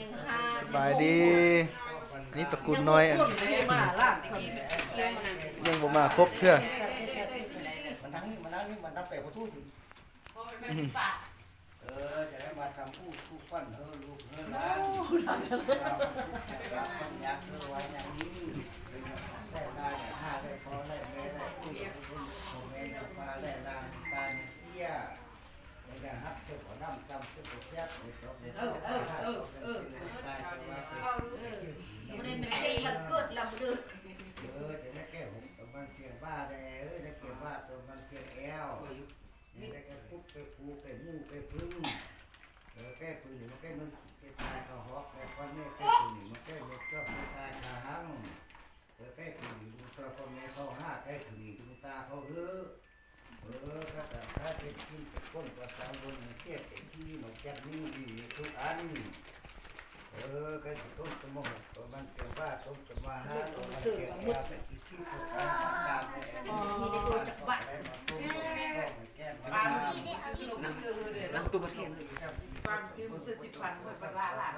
ยังหา สบายดีนี่ตระกูลน้อยอัน มาล่างสน ยังบ่มาครบเชื่อ มันทั้งนี้มันนั่งนี่มันทั้งเปรย์เขาทู่อยู่จะได้มาทำผู้ปั้นลูกร้านต้องยักษ์ไว้อย่างนี้ได้ห้าได้พอได้แม่ได้ผู้ผมเองมาได้ลานตาเที่ยในการฮับเจ้าของน้ำจำเจ้าของแจ๊บในตัวไม่ได้ไม่ได้มันเกิดลำดึกจะได้แก้ผมตัวมันเพียงบ้าได้ได้เกี่ยวบ้าตัวมันเพียงแอวนี่ได้แก้ปุ๊บไปปูไปมู่ไปพึ่งแก้ปืนหรือแก้มันแก้ตายเขาฮอกแก้ก้อนเมฆแก้ปืนหรือมันแก้เล็กก็ไม่ตายขาหังแก้ปืนหรือตัวคนแม่เขาห้าแก้ปืนหรือตาเขาเฮ้ถ้าแต่ถ้าเป็นที่เป็นก้นกระสังบนเทียบเป็นที่หนกจับนิ้วดีทุกอันก็ต้นสมองตัวมันเป็นบ้าต้นสมาหาตัวมันเกี่ยวกับเป็นที่ทุกอันตามเลยมีได้ดูจักบ้านแก้ปัญหา Nang tu berhenti. Bang, 10 10 10 lah.